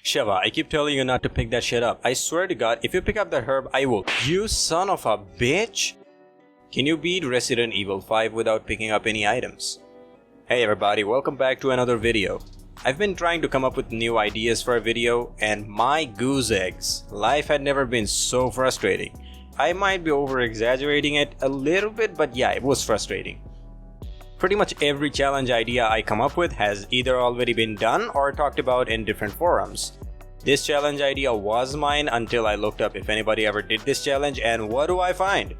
Shiva, I keep telling you not to pick that shit up. I swear to God, if you pick up that herb, I will. You son of a bitch! Can you beat Resident Evil 5 without picking up any items? Hey everybody, welcome back to another video. I've been trying to come up with new ideas for a video, and my goose eggs, life had never been so frustrating. I might be over-exaggerating it a little bit, but yeah, it was frustrating. Pretty much every challenge idea I come up with has either already been done or talked about in different forums. This challenge idea was mine until I looked up if anybody ever did this challenge, and what do I find?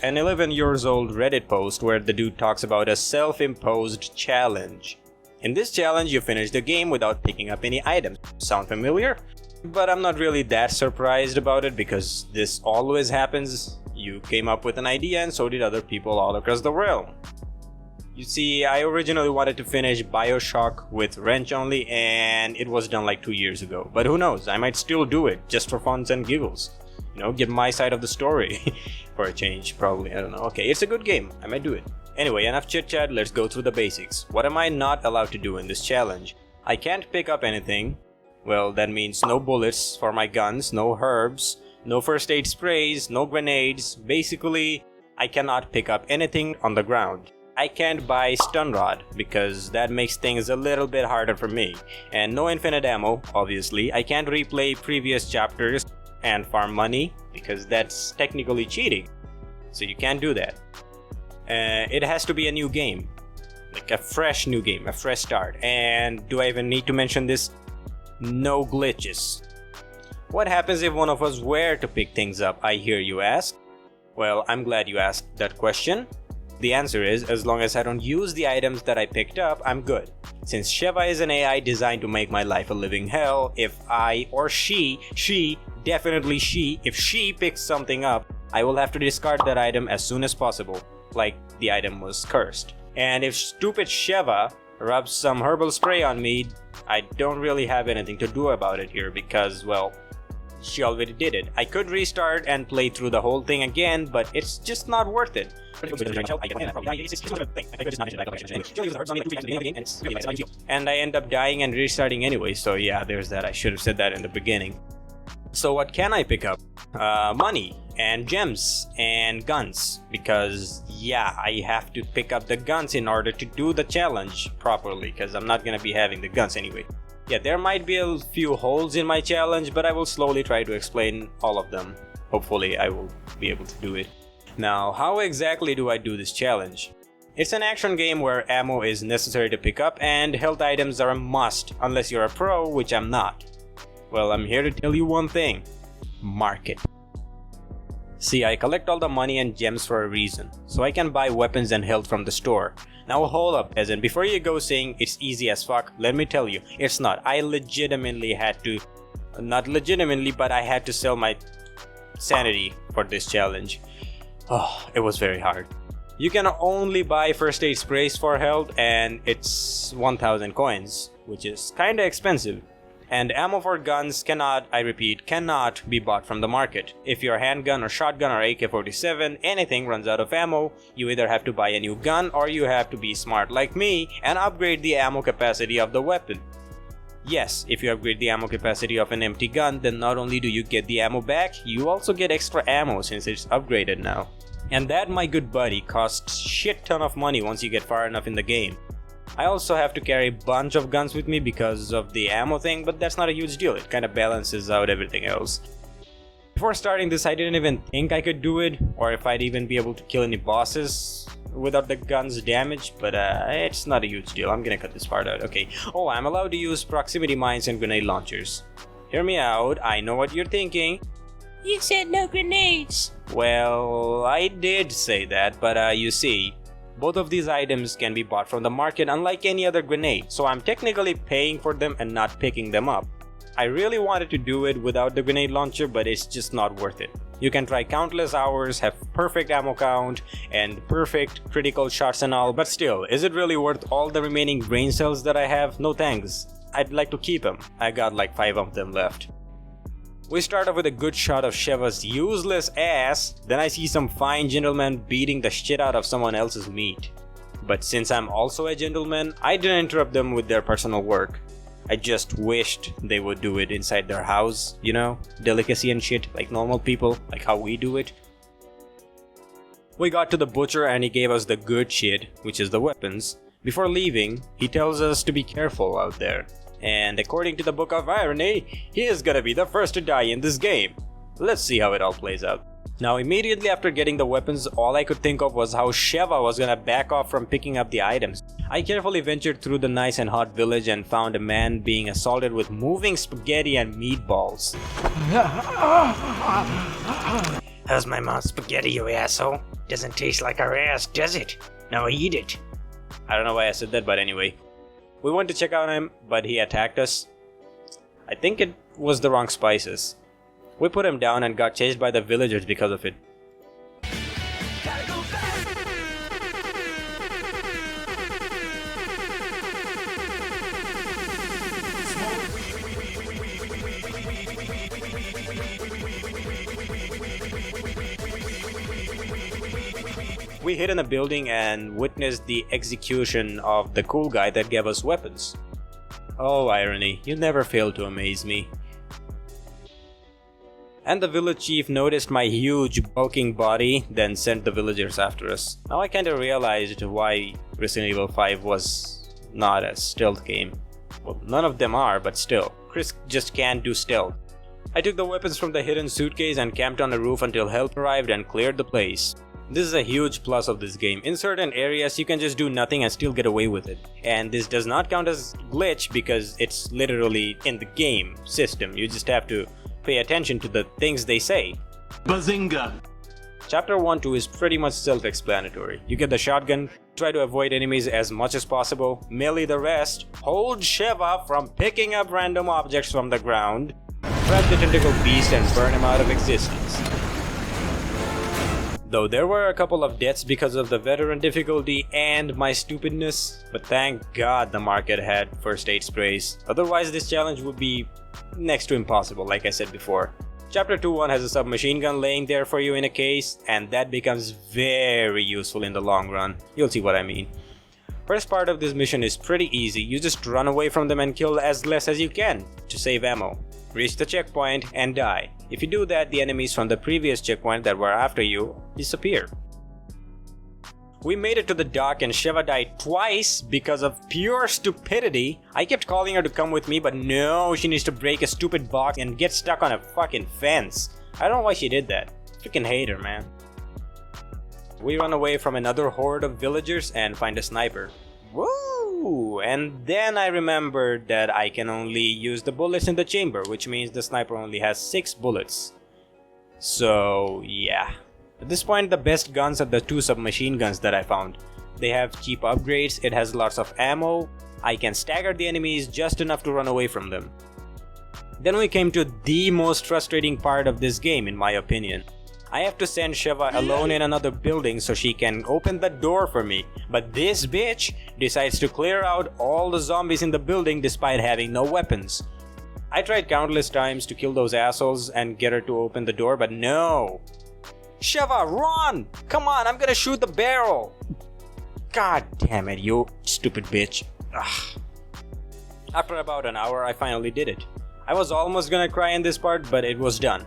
An 11 years old Reddit post where the dude talks about a self-imposed challenge. In this challenge, you finish the game without picking up any items. Sound familiar? But I'm not really that surprised about it because this always happens. You came up with an idea and so did other people all across the realm. You see, I originally wanted to finish BioShock with wrench only, and it was done like 2 years ago. But who knows, I might still do it just for funs and giggles. You know, get my side of the story for a change, probably, I don't know. Okay, it's a good game, I might do it. Anyway, enough chit chat, let's go through the basics. What am I not allowed to do in this challenge? I can't pick up anything. Well, that means no bullets for my guns, no herbs, no first aid sprays, no grenades. Basically, I cannot pick up anything on the ground. I can't buy stun rod because that makes things a little bit harder for me. And no infinite ammo, obviously. I can't replay previous chapters and farm money because that's technically cheating. So you can't do that. It has to be a new game. Like a fresh new game, a fresh start. And do I even need to mention this? No glitches. What happens if one of us were to pick things up, I hear you ask? Well, I'm glad you asked that question. The answer is, as long as I don't use the items that I picked up, I'm good. Since Shiva is an AI designed to make my life a living hell, if I or she, definitely she, if she picks something up, I will have to discard that item as soon as possible, like the item was cursed. And if stupid Shiva rubs some herbal spray on me, I don't really have anything to do about it here because, well, she already did it. I could restart and play through the whole thing again, but it's just not worth it. And I end up dying and restarting anyway, so yeah, there's that. I should have said that in the beginning. So what can I pick up? Money and gems and guns, because yeah, I have to pick up the guns in order to do the challenge properly, because I'm not gonna be having the guns anyway. Yeah, there might be a few holes in my challenge, but I will slowly try to explain all of them. Hopefully I will be able to do it. Now, how exactly do I do this challenge? It's an action game where ammo is necessary to pick up and health items are a must, unless you're a pro, which I'm not. Well, I'm here to tell you one thing. Market. See, I collect all the money and gems for a reason, so I can buy weapons and health from the store. Now hold up, peasant, before you go saying it's easy as fuck, let me tell you, it's not. I legitimately had to, not legitimately, but I had to sell my sanity for this challenge. Oh, it was very hard. You can only buy first aid sprays for health and it's 1000 coins, which is kinda expensive. And ammo for guns cannot, I repeat, cannot be bought from the market. If your handgun or shotgun or AK-47, anything runs out of ammo, you either have to buy a new gun or you have to be smart like me and upgrade the ammo capacity of the weapon. Yes, if you upgrade the ammo capacity of an empty gun, then not only do you get the ammo back, you also get extra ammo since it's upgraded now. And that, my good buddy, costs shit ton of money once you get far enough in the game. I also have to carry a bunch of guns with me because of the ammo thing, but that's not a huge deal, it kinda balances out everything else. Before starting this, I didn't even think I could do it, or if I'd even be able to kill any bosses without the gun's damage, but it's not a huge deal. I'm gonna cut this part out, okay. Oh, I'm allowed to use proximity mines and grenade launchers. Hear me out, I know what you're thinking. You said no grenades! Well, I did say that, but you see, both of these items can be bought from the market unlike any other grenade, so I'm technically paying for them and not picking them up. I really wanted to do it without the grenade launcher, but it's just not worth it. You can try countless hours, have perfect ammo count, and perfect critical shots and all, but still, is it really worth all the remaining brain cells that I have? No thanks. I'd like to keep them. I got like 5 of them left. We start off with a good shot of Shiva's useless ass, then I see some fine gentleman beating the shit out of someone else's meat. But since I'm also a gentleman, I didn't interrupt them with their personal work. I just wished they would do it inside their house, you know? Delicacy and shit, like normal people, like how we do it. We got to the butcher and he gave us the good shit, which is the weapons. Before leaving, he tells us to be careful out there. And according to the Book of Irony, he is gonna be the first to die in this game. Let's see how it all plays out. Now immediately after getting the weapons, all I could think of was how Sheva was gonna back off from picking up the items. I carefully ventured through the nice and hot village and found a man being assaulted with moving spaghetti and meatballs. How's my mom's spaghetti, you asshole? Doesn't taste like our ass, does it? Now eat it. I don't know why I said that, but anyway. We went to check out him, but he attacked us. I think it was the wrong spices. We put him down and got chased by the villagers because of it. We hid in a building and witnessed the execution of the cool guy that gave us weapons. Oh, irony, you never fail to amaze me. And the village chief noticed my huge bulking body, then sent the villagers after us. Now I kinda realized why Resident Evil 5 was not a stealth game. Well, none of them are, but still. Chris just can't do stealth. I took the weapons from the hidden suitcase and camped on the roof until help arrived and cleared the place. This is a huge plus of this game. In certain areas you can just do nothing and still get away with it. And this does not count as glitch because it's literally in the game system. You just have to pay attention to the things they say. Bazinga! Chapter 1-2 is pretty much self-explanatory. You get the shotgun, try to avoid enemies as much as possible, melee the rest, hold Sheva from picking up random objects from the ground, trap the tentacle beast and burn him out of existence. Though there were a couple of deaths because of the veteran difficulty and my stupidness, but thank God the market had first aid sprays. Otherwise this challenge would be next to impossible, like I said before. Chapter 2-1 has a submachine gun laying there for you in a case, and that becomes very useful in the long run. You'll see what I mean. First part of this mission is pretty easy. You just run away from them and kill as less as you can to save ammo. Reach the checkpoint and die. If you do that, the enemies from the previous checkpoint that were after you disappear. We made it to the dock and Sheva died twice because of pure stupidity. I kept calling her to come with me, but no, she needs to break a stupid box and get stuck on a fucking fence. I don't know why she did that. Freaking hate her, man. We run away from another horde of villagers and find a sniper. Woo! And then I remembered that I can only use the bullets in the chamber, which means the sniper only has 6 bullets. So, yeah. At this point, the best guns are the 2 submachine guns that I found. They have cheap upgrades, it has lots of ammo, I can stagger the enemies just enough to run away from them. Then we came to the most frustrating part of this game, in my opinion. I have to send Sheva alone in another building so she can open the door for me. But this bitch decides to clear out all the zombies in the building despite having no weapons. I tried countless times to kill those assholes and get her to open the door, but no. Sheva, run! Come on, I'm gonna shoot the barrel! God damn it, you stupid bitch. Ugh. After about an hour, I finally did it. I was almost gonna cry in this part, but it was done.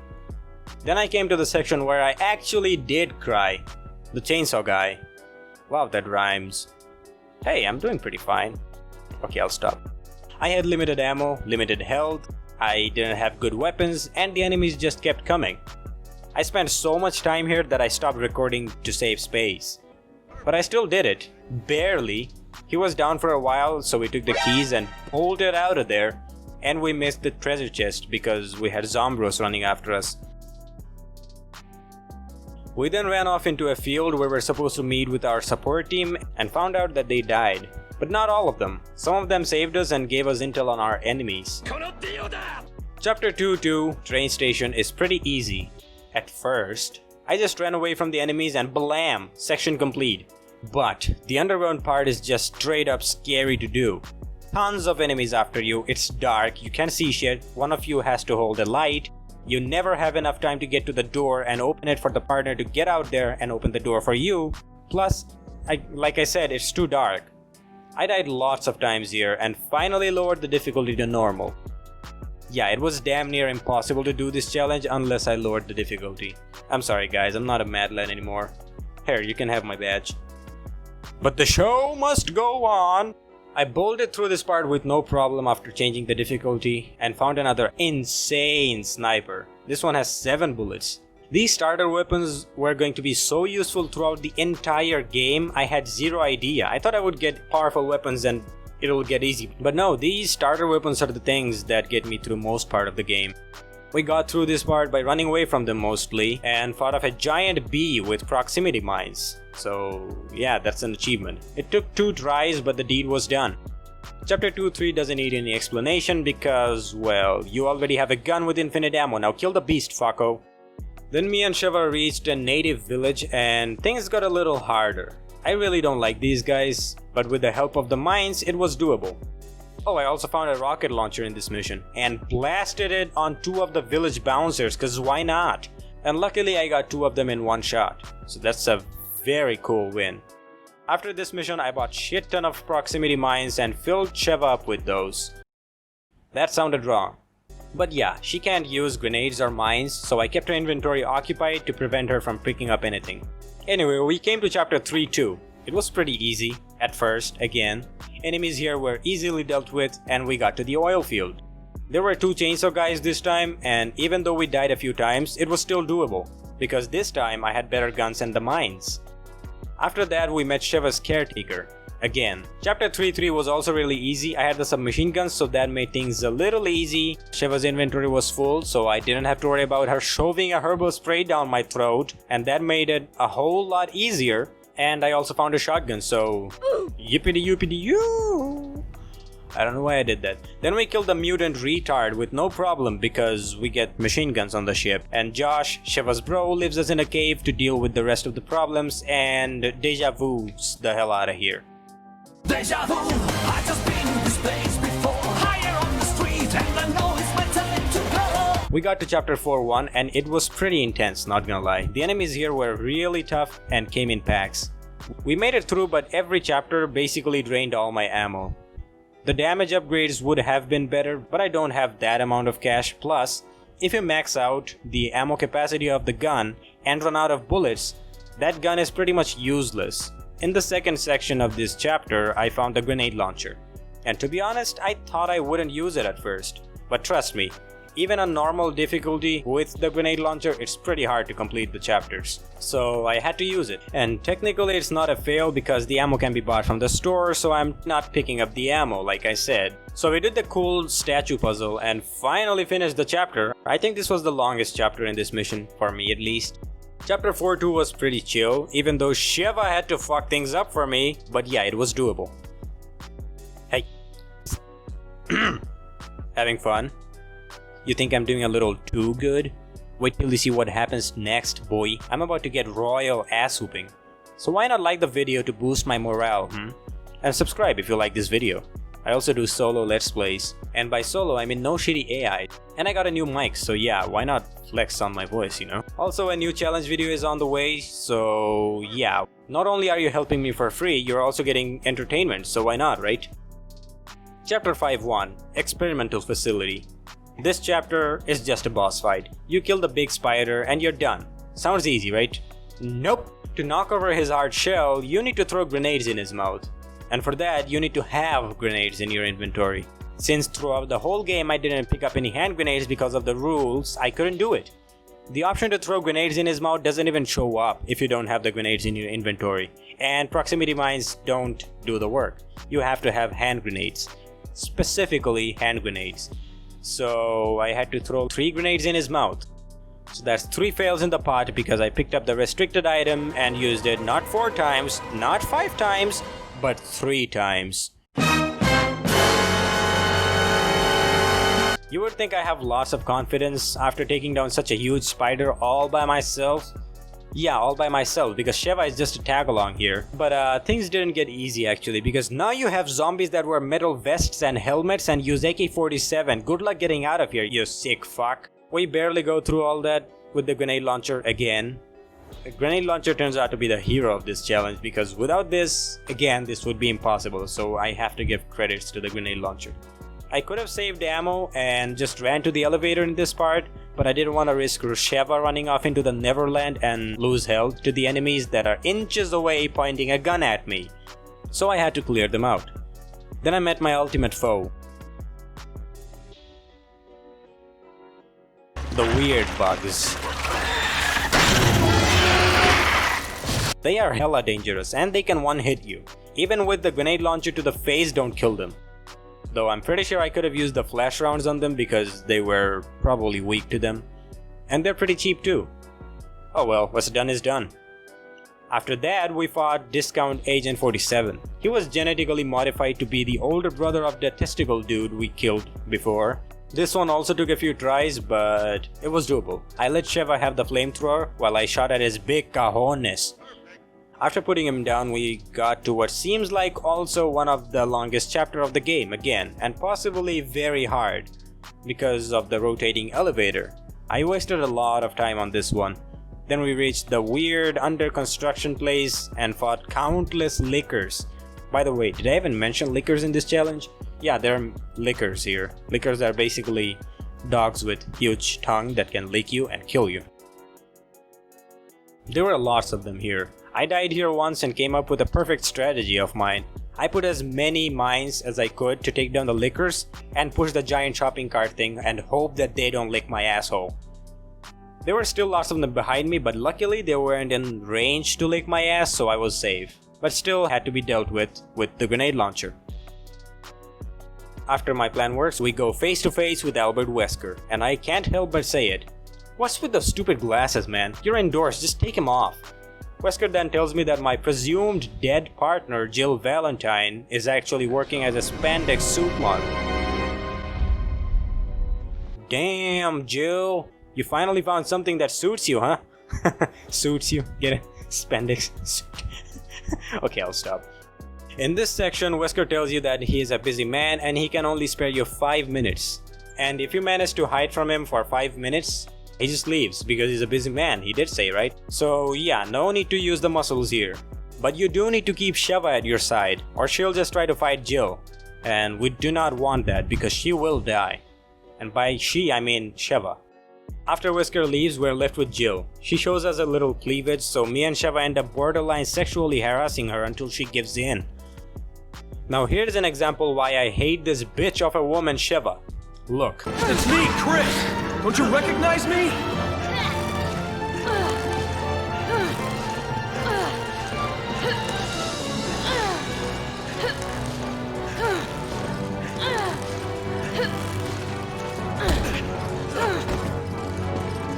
Then I came to the section where I actually did cry. The chainsaw guy. Wow, that rhymes. Hey, I'm doing pretty fine. Okay, I'll stop. I had limited ammo, limited health, I didn't have good weapons, and the enemies just kept coming. I spent so much time here that I stopped recording to save space. But I still did it. Barely. He was down for a while, so we took the keys and pulled it out of there. And we missed the treasure chest because we had Zombros running after us. We then ran off into a field where we're supposed to meet with our support team and found out that they died. But not all of them. Some of them saved us and gave us intel on our enemies. Chapter 2-2, Train Station, is pretty easy. At first, I just ran away from the enemies and blam, section complete. But the underground part is just straight up scary to do. Tons of enemies after you, it's dark, you can't see shit, one of you has to hold a light. You never have enough time to get to the door and open it for the partner to get out there and open the door for you. Plus, like I said, it's too dark. I died lots of times here and finally lowered the difficulty to normal. Yeah, it was damn near impossible to do this challenge unless I lowered the difficulty. I'm sorry guys, I'm not a mad lad anymore. Here, you can have my badge. But the show must go on! I bolted through this part with no problem after changing the difficulty and found another insane sniper. This one has 7 bullets. These starter weapons were going to be so useful throughout the entire game, I had zero idea. I thought I would get powerful weapons and it'll get easy. But no, these starter weapons are the things that get me through most part of the game. We got through this part by running away from them mostly and fought off a giant bee with proximity mines. So yeah, that's an achievement. It took 2 tries but the deed was done. Chapter 2-3 doesn't need any explanation because, well, you already have a gun with infinite ammo, now kill the beast, fucko. Then me and Shiva reached a native village and things got a little harder. I really don't like these guys, but with the help of the mines, it was doable. Oh, I also found a rocket launcher in this mission and blasted it on 2 of the village bouncers, cause why not? And luckily I got 2 of them in one shot, so that's a very cool win. After this mission, I bought shit ton of proximity mines and filled Shiva up with those. That sounded wrong. But yeah, she can't use grenades or mines, so I kept her inventory occupied to prevent her from picking up anything. Anyway, we came to chapter 3-2. It was pretty easy, at first, again. Enemies here were easily dealt with and we got to the oil field. There were 2 chainsaw guys this time and even though we died a few times, it was still doable. Because this time I had better guns and the mines. After that we met Shiva's caretaker. Again. Chapter 3-3 was also really easy. I had the submachine guns so that made things a little easy. Shiva's inventory was full so I didn't have to worry about her shoving a herbal spray down my throat. And that made it a whole lot easier. And I also found a shotgun, so yippity-yippity-yoo! I don't know why I did that. Then we killed the mutant retard with no problem because we get machine guns on the ship. And Josh, Shiva's bro, leaves us in a cave to deal with the rest of the problems and deja vu's the hell out of here. Deja vu, I just been in this place before. Higher on the street and I know it's my time to go. We got to chapter 4-1 and it was pretty intense, not gonna lie. The enemies here were really tough and came in packs. We made it through but every chapter basically drained all my ammo. The damage upgrades would have been better but I don't have that amount of cash, plus if you max out the ammo capacity of the gun and run out of bullets, that gun is pretty much useless. In the second section of this chapter, I found the grenade launcher. And to be honest, I thought I wouldn't use it at first. But trust me, even on normal difficulty with the grenade launcher, it's pretty hard to complete the chapters. So I had to use it. And technically it's not a fail because the ammo can be bought from the store, so I'm not picking up the ammo like I said. So we did the cool statue puzzle and finally finished the chapter. I think this was the longest chapter in this mission, for me at least. Chapter 4-2 was pretty chill, even though Shiva had to fuck things up for me, but yeah, it was doable. Hey. Having fun? You think I'm doing a little too good? Wait till you see what happens next, boy. I'm about to get royal ass whooping. So why not like the video to boost my morale, And subscribe if you like this video. I also do solo let's plays. And by solo, I mean no shitty AI. And I got a new mic, so yeah, why not flex on my voice, you know? Also, a new challenge video is on the way, so yeah. Not only are you helping me for free, you're also getting entertainment, so why not, right? Chapter 5-1, Experimental Facility. This chapter is just a boss fight. You kill the big spider and you're done. Sounds easy, right? Nope. To knock over his hard shell, you need to throw grenades in his mouth. And for that, you need to have grenades in your inventory. Since throughout the whole game I didn't pick up any hand grenades because of the rules, I couldn't do it. The option to throw grenades in his mouth doesn't even show up if you don't have the grenades in your inventory. And proximity mines don't do the work. You have to have hand grenades. Specifically hand grenades. So I had to throw 3 grenades in his mouth. So that's 3 fails in the pot because I picked up the restricted item and used it not 4 times, not 5 times, but 3 times. You would think I have lots of confidence after taking down such a huge spider all by myself. Yeah, all by myself because Shiva is just a tag along here. But things didn't get easy actually because now you have zombies that wear metal vests and helmets and use AK-47. Good luck getting out of here, you sick fuck. We barely go through all that with the grenade launcher again. The grenade launcher turns out to be the hero of this challenge because without this, again, this would be impossible, so I have to give credits to the grenade launcher. I could have saved ammo and just ran to the elevator in this part, but I didn't want to risk Sheva running off into the Neverland and lose health to the enemies that are inches away pointing a gun at me. So I had to clear them out. Then I met my ultimate foe. The weird bugs. They are hella dangerous and they can one-hit you. Even with the grenade launcher to the face, don't kill them. Though I'm pretty sure I could have used the flash rounds on them because they were probably weak to them. And they're pretty cheap too. Oh well, what's done is done. After that, we fought Discount Agent 47. He was genetically modified to be the older brother of the testicle dude we killed before. This one also took a few tries, but it was doable. I let Sheva have the flamethrower while I shot at his big cojones. After putting him down, we got to what seems like also one of the longest chapter of the game again, and possibly very hard because of the rotating elevator. I wasted a lot of time on this one. Then we reached the weird under construction place and fought countless lickers. By the way, did I even mention lickers in this challenge? Yeah, there are lickers here. Lickers are basically dogs with huge tongue that can lick you and kill you. There were lots of them here. I died here once and came up with a perfect strategy of mine. I put as many mines as I could to take down the lickers and push the giant shopping cart thing and hope that they don't lick my asshole. There were still lots of them behind me, but luckily they weren't in range to lick my ass, so I was safe. But still had to be dealt with the grenade launcher. After my plan works, we go face to face with Albert Wesker, and I can't help but say it. What's with those stupid glasses, man? You're indoors, just take them off. Wesker then tells me that my presumed dead partner, Jill Valentine, is actually working as a spandex suit model. Damn, Jill. You finally found something that suits you, huh? Suits you? Get it? Spandex suit. Okay, I'll stop. In this section, Wesker tells you that he is a busy man and he can only spare you 5 minutes. And if you manage to hide from him for 5 minutes, he just leaves because he's a busy man, he did say, right? So yeah, no need to use the muscles here. But you do need to keep Sheva at your side, or she'll just try to fight Jill. And we do not want that because she will die. And by she, I mean Sheva. After Wesker leaves, we're left with Jill. She shows us a little cleavage, so me and Sheva end up borderline sexually harassing her until she gives in. Now here's an example why I hate this bitch of a woman, Sheva. Look. It's me, Chris! Don't you recognize me?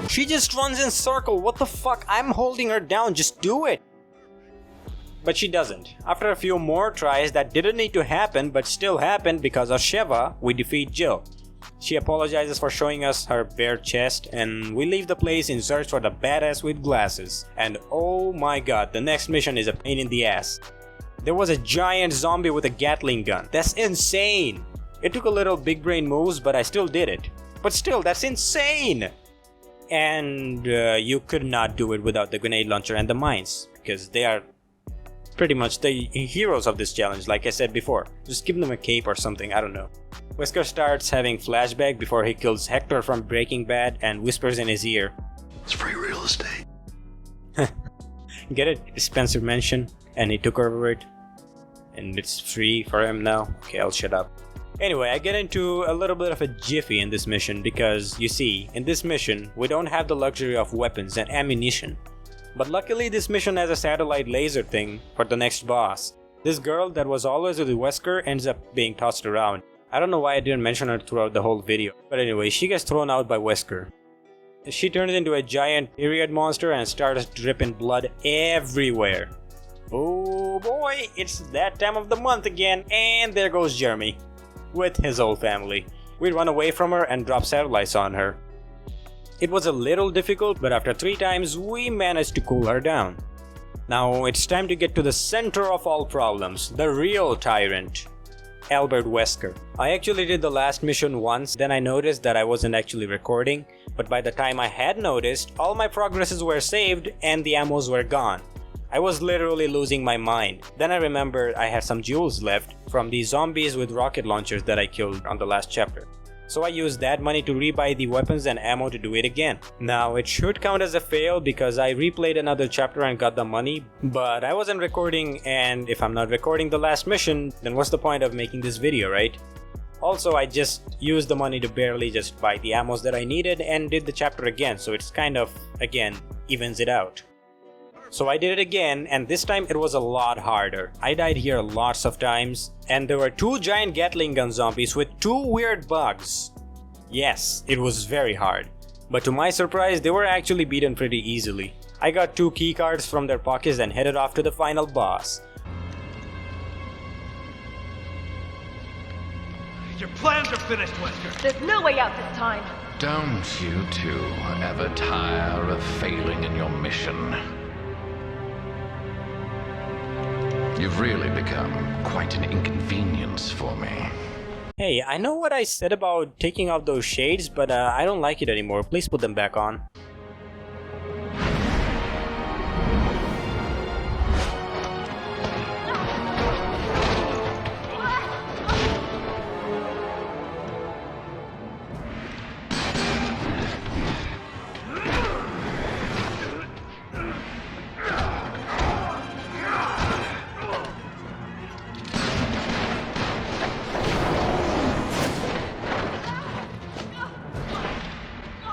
She just runs in circle, what the fuck? I'm holding her down, just do it! But she doesn't. After a few more tries that didn't need to happen but still happened because of Sheva, we defeat Jill. She apologizes for showing us her bare chest and we leave the place in search for the badass with glasses. And oh my god, the next mission is a pain in the ass. There was a giant zombie with a Gatling gun. That's insane! It took a little big brain moves but I still did it. But still, that's insane! And you could not do it without the grenade launcher and the mines, because they are pretty much the heroes of this challenge, like I said before. Just give them a cape or something, I don't know. Wesker starts having flashback before he kills Hector from Breaking Bad and whispers in his ear. It's free real estate. Get it? Spencer mentioned, and he took over it. And it's free for him now. Okay, I'll shut up. Anyway, I get into a little bit of a jiffy in this mission because, you see, in this mission, we don't have the luxury of weapons and ammunition. But luckily this mission has a satellite laser thing for the next boss. This girl that was always with Wesker ends up being tossed around. I don't know why I didn't mention her throughout the whole video. But anyway, she gets thrown out by Wesker. She turns into a giant period monster and starts dripping blood everywhere. Oh boy, it's that time of the month again, and there goes Jeremy. With his whole family. We run away from her and drop satellites on her. It was a little difficult, but after 3 times we managed to cool her down. Now it's time to get to the center of all problems, the real tyrant. Albert Wesker. I actually did the last mission once, then I noticed that I wasn't actually recording, but by the time I had noticed, all my progresses were saved and the ammos were gone. I was literally losing my mind. Then I remembered I had some jewels left from the zombies with rocket launchers that I killed on the last chapter. So I used that money to rebuy the weapons and ammo to do it again. Now it should count as a fail because I replayed another chapter and got the money, but I wasn't recording, and if I'm not recording the last mission, then what's the point of making this video, right? Also, I just used the money to barely just buy the ammos that I needed and did the chapter again, so it's kind of, again, evens it out. So I did it again, and this time it was a lot harder. I died here lots of times, and there were 2 giant Gatling gun zombies with 2 weird bugs. Yes, it was very hard. But to my surprise, they were actually beaten pretty easily. I got 2 keycards from their pockets and headed off to the final boss. Your plans are finished, Wesker. There's no way out this time. Don't you two ever tire of failing in your mission? You've really become quite an inconvenience for me. Hey, I know what I said about taking off those shades, but I don't like it anymore. Please put them back on.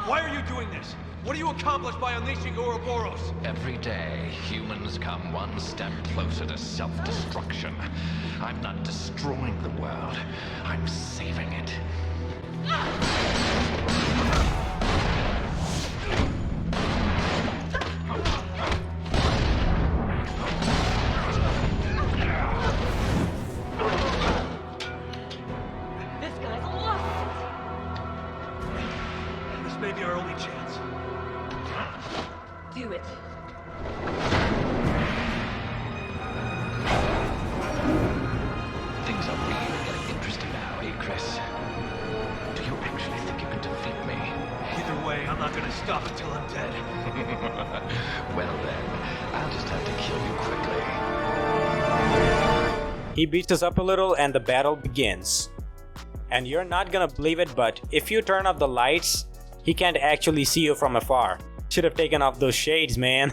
Why are you doing this? What do you accomplish by unleashing Ouroboros? Every day, humans come one step closer to self-destruction. I'm not destroying the world, I'm saving it. This guy's lost. This may be our only chance. Do it. Things are really getting interesting now, eh, Chris? Do you actually think you can defeat me? Either way, I'm not gonna stop until I'm dead. Well then, I'll just have to kill you quickly. He beats us up a little and the battle begins. And you're not gonna believe it, but if you turn off the lights, he can't actually see you from afar. Should have taken off those shades, man.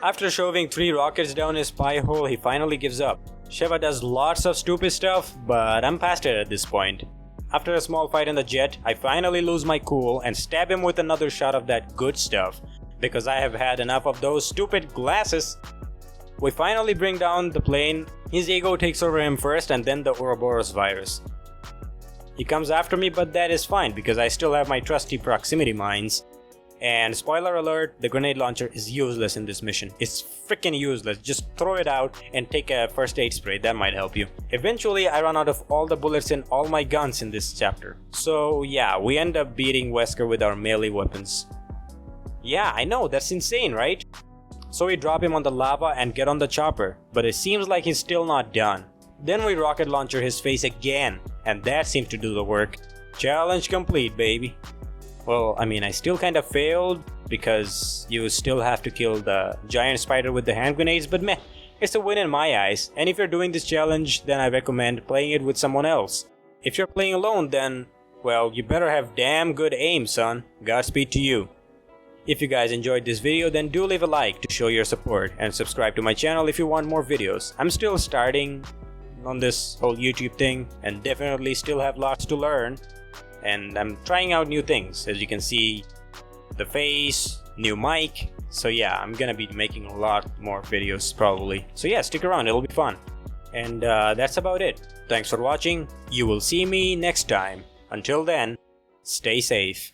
After shoving 3 rockets down his pie hole, he finally gives up. Sheva does lots of stupid stuff, but I'm past it at this point. After a small fight in the jet, I finally lose my cool and stab him with another shot of that good stuff, because I have had enough of those stupid glasses. We finally bring down the plane. His ego takes over him first and then the Ouroboros virus. He comes after me, but that is fine because I still have my trusty proximity mines. And spoiler alert, the grenade launcher is useless in this mission. It's freaking useless. Just throw it out and take a first aid spray, that might help you. Eventually, I run out of all the bullets in all my guns in this chapter. So yeah, we end up beating Wesker with our melee weapons. Yeah, I know, that's insane, right? So we drop him on the lava and get on the chopper, but it seems like he's still not done. Then we rocket launcher his face again, and that seems to do the work. Challenge complete, baby. Well, I mean, I still kind of failed because you still have to kill the giant spider with the hand grenades, but meh, it's a win in my eyes. And if you're doing this challenge, then I recommend playing it with someone else. If you're playing alone, then, well, you better have damn good aim, son. Godspeed to you. If you guys enjoyed this video, then do leave a like to show your support and subscribe to my channel if you want more videos. I'm still starting on this whole YouTube thing and definitely still have lots to learn. And I'm trying out new things, as you can see, the face, new mic. So yeah, I'm gonna be making a lot more videos probably. So yeah, stick around, it'll be fun. And that's about it. Thanks for watching. You will see me next time. Until then, stay safe.